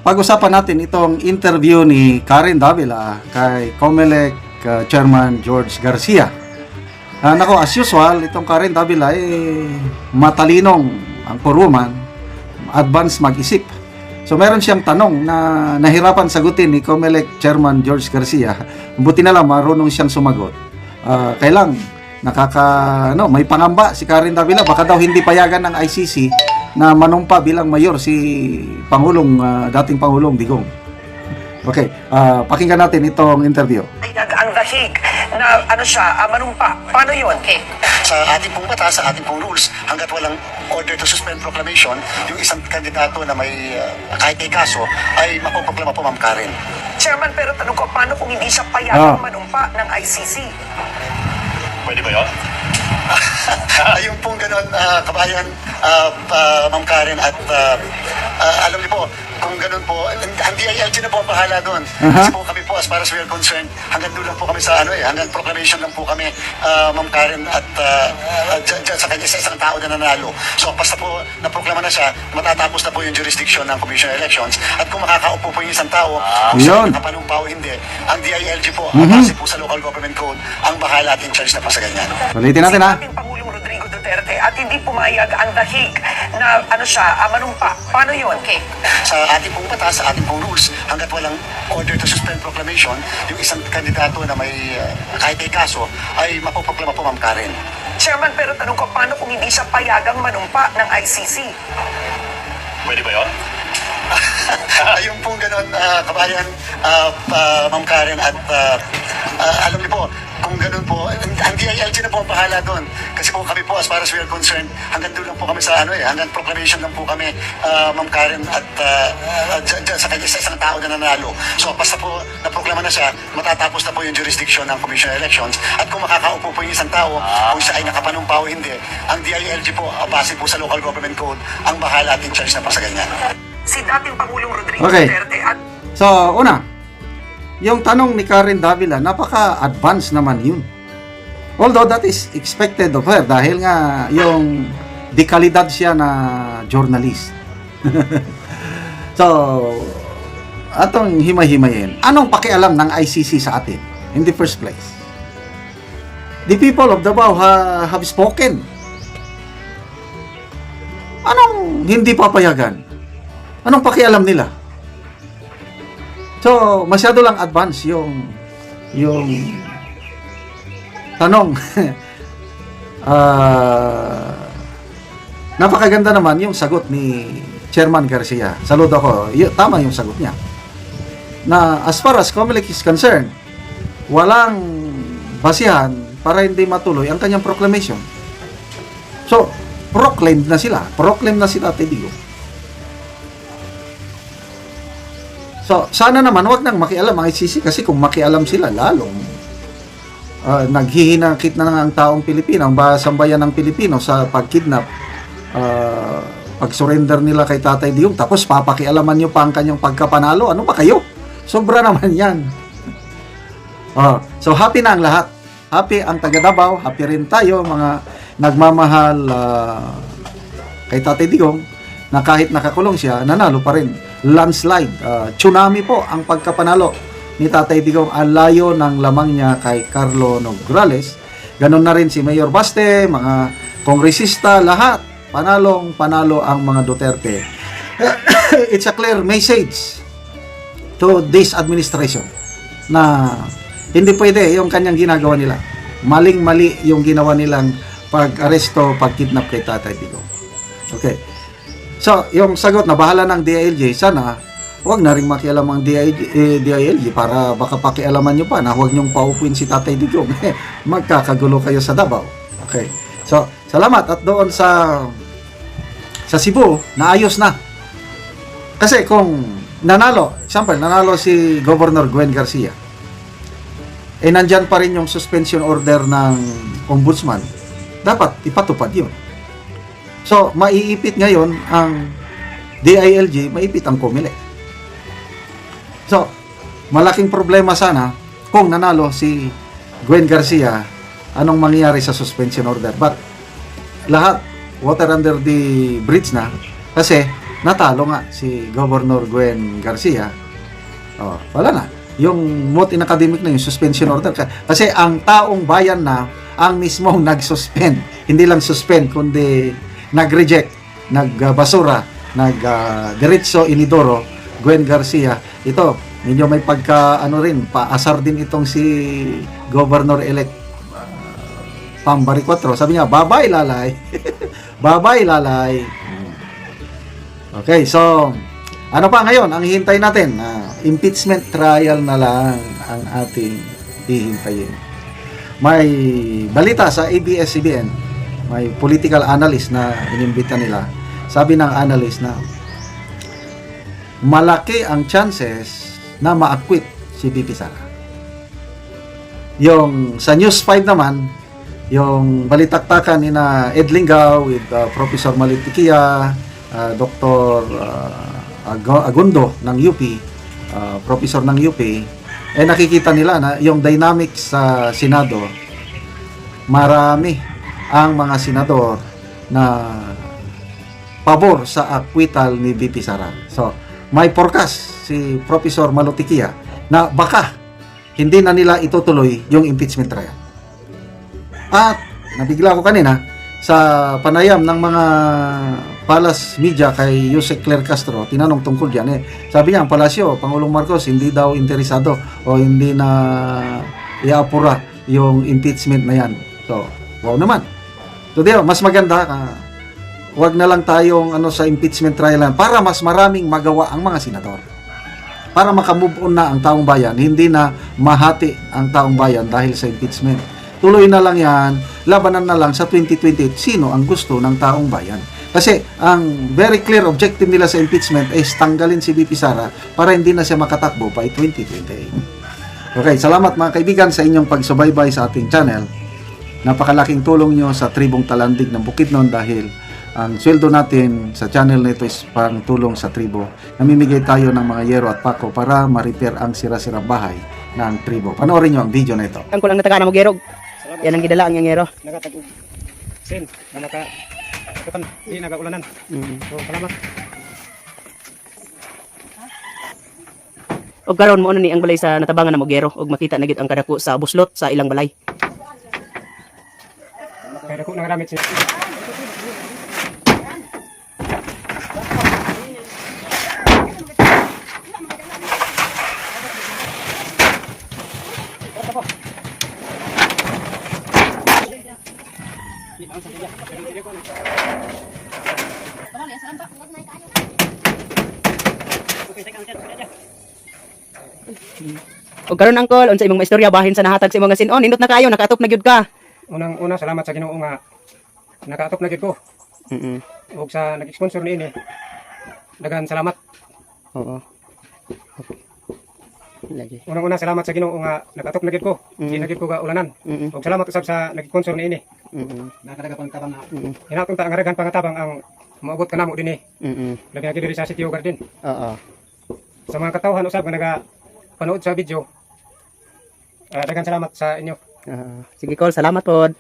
Pag-usapan natin itong interview ni Karen Davila kay Comelec Chairman George Garcia. Nako, as usual, itong Karen Davila matalinong ang puruman, advance mag-isip. So meron siyang tanong na nahirapan sagutin ni Comelec Chairman George Garcia. Buti na lang marunong siyang sumagot. Kailang may pangamba si Karen Davila, baka daw hindi payagan ng ICC na manumpa bilang mayor si dating Pangulong Digong. Okay, pakinggan natin itong interview. Ang dahig na manumpa. Paano yun? Okay. Sa ating pong batas, sa ating pong rules, hanggat walang order to suspend proclamation, yung isang kandidato na may kahit may kaso ay mapoproklama po, Ma'am Karen. Chairman, pero tanong ko, paano kung hindi siya payagang manumpa ng ICC? Pwede ba yun? Ayun pong ganun, kabayan, Ma'am Karen, at alam niyo po, kung ganun po, ang DILG na po ang bahala doon. Kasi po kami po, as far as we are concerned, hanggang doon lang po kami sa hanggang proclamation lang po kami, Ma'am Karen, at dyan sa kanya, sa isang tao na nanalo. So, basta po naproklama na siya, matatapos na po yung jurisdiction ng Commission on Elections, at kung makakaupo po yung isang tao, kung siya nakapanumpa o hindi, ang DILG po, base po sa local government code, ang bahala at in charge na po sa ganyan. Ulitin natin ha. Si dating Pangulong Rodrigo Duterte at hindi pumayag ang dahig na manumpa. Paano yun? Okay. Sa ating pong batas, sa ating pong rules, hanggat walang order to suspend proclamation, yung isang kandidato na may kahit may kaso ay mapoproklama po, Ma'am Karen. Chairman, pero tanong ko, paano kung hindi siya payagang manumpa ng ICC? Pwede ba yun? Ayun pong ganun, kabayan, Ma'am Karen, at alam niyo po, kung ganun po, ang DILG na po ang bahala doon. Kasi po kami po, as far as we are concerned, hanggang doon lang po kami sa hanggang proclamation lang po kami, Ma'am Karen, at dyan sa kanya, sa isang tao na nanalo. So, basta po naproklama na siya, matatapos na po yung jurisdiction ng Commission on Elections, at kung makakaupo po yung isang tao, kung siya ay nakapanumpa o hindi, ang DILG po, base po sa local government code, ang bahala at in charge na po sa ganyan. Si dating Pangulong Rodrigo Okay. Duterte at So, yung tanong ni Karen Davila, napaka-advance naman yun. Although that is expected of her dahil nga yung dekalidad siya na journalist. So, atong himay-himayin. Anong pakialam ng ICC sa atin in the first place? The people of Davao have spoken. Anong hindi papayagan? Anong pakialam nila? So, masyado lang advance yung tanong. Napakaganda naman yung sagot ni Chairman Garcia. Saludo ako. Tama yung sagot niya. Na as far as Comelec is concerned, walang basihan para hindi matuloy ang kanyang proclamation. So, proclaimed na sila. Proclaim na sila, Tedigo. So, sana naman wag nang makialam ang ICC kasi kung makialam sila, lalong naghihinakit na ang taong Pilipino, ang sambayan ng Pilipino sa pagkidnap, pag-surrender nila kay Tatay Digong, tapos papakialaman nyo pa ang kanyang pagkapanalo. Ano ba kayo? Sobra naman yan. So, happy na ang lahat. Happy ang taga Davao, happy rin tayo, mga nagmamahal kay Tatay Digong, na kahit nakakulong siya, nanalo pa rin. Landslide, tsunami po ang pagkapanalo ni Tatay Digong. Ang layo ng lamang niya kay Carlo Nograles. Ganon na rin si Mayor Baste, mga kongresista, lahat panalo ang mga Duterte. It's a clear message to this administration na hindi pwede yung kanyang ginagawa nila. Maling-mali yung ginawa nilang pag-aresto, pag-kidnap kay Tatay Digong. Okay. So, yung sagot na bahala ng DILG, sana huwag na rin makialam ang DILG para baka pakialaman nyo pa na huwag nyong paupuin si Tatay Digong. Magkakagulo kayo sa Davao. Okay. So, salamat. At doon sa Cebu, naayos na. Kasi kung nanalo si Governor Gwen Garcia, nandyan pa rin yung suspension order ng ombudsman, dapat ipatupad yun. So, maiipit ngayon ang DILG, maiipit ang Comelec. So, malaking problema sana kung nanalo si Gwen Garcia, anong mangyayari sa suspension order. But, lahat, water under the bridge na, kasi natalo nga si Governor Gwen Garcia. Oh, wala na. Yung moot in academic na yung suspension order. Kasi ang taong bayan na ang mismong nag-suspend. Hindi lang suspend, kundi nag-reject, nag-basura, nag-diretso inidoro, Gwen Garcia. Ito, medyo may pagka, paasar din itong si Governor-elect Pambari 4. Sabi niya, bye-bye, lalay. Bye-bye, lalay. Okay, so, ano pa ngayon? Ang hihintay natin, impeachment trial na lang ang ating hihintayin. May balita sa ABS-CBN, may political analyst na inimbita nila. Sabi ng analyst na malaki ang chances na ma-acquit si BP Sara. Yung sa News 5 naman, yung balitaktakan ni na Ed Lingaw with Professor Malitikia, Dr. Agundo ng UP, professor ng UP, nakikita nila na yung dynamics sa Senado, marami ang mga senador na pabor sa acquittal ni BP Sara. So, may forecast si Professor Malutikia na baka hindi na nila itutuloy yung impeachment trial. At nabigla ko kanina sa panayam ng mga Palace Media kay Yusek Claire Castro, tinanong tungkol diyan sabi niya ang Palasyo, Pangulong Marcos hindi daw interesado o hindi na iapura yung impeachment na yan. So, wow naman. So, mas maganda wag na lang tayong sa impeachment trial para mas maraming magawa ang mga senador. Para makamove on na ang taong bayan, hindi na mahati ang taong bayan dahil sa impeachment. Tuloy na lang yan, labanan na lang sa 2028 sino ang gusto ng taong bayan. Kasi ang very clear objective nila sa impeachment is tanggalin si BP Sara para hindi na siya makatakbo by 2028. Okay, salamat mga kaibigan sa inyong pagsubaybay sa ating channel. Napakalaking tulong nyo sa tribong Talandig ng Bukidnon dahil ang sweldo natin sa channel na ito is pang tulong sa tribo. Namimigay tayo ng mga yero at pako para ma-repair ang sira-sirang bahay ng tribo. Panoorin nyo ang video na ito. Ang kulang na taga na mo gerog. Yan ang gidala ang yangero. Nagatag sen na naka kapan di nagaulanan. So salamat. Og karon mo ni ang balay sa natabangan na mo gero og makita na gid ang kadako sa buslot sa ilang balay. Kaya dako nang gamit siya. Og karon angkol unsa imong istorya bahin sa nahatag sa imong sinon nindot na kayo nakaatop na gyud ka. Unang-una salamat sa Ginoo nga nakaatop na gid ko. Ug sa nag-sponsor niini. Daghang salamat. Oo. Lagi. Unang-una salamat sa Ginoo nga nakaatop na gid ko. Di na gid ko ga ulanan. Ug salamat usab sa nag-sponsor niini. Nakadaga pang tabang na. Hinatong ta ang aragan pangatabang ang maabot kanamo dinhi. Labi na gid diri sa City Garden. Oo. Sa mga katawhan usab nga naga panood sa video. Daghang salamat sa inyo. Sige Col, salamat pod.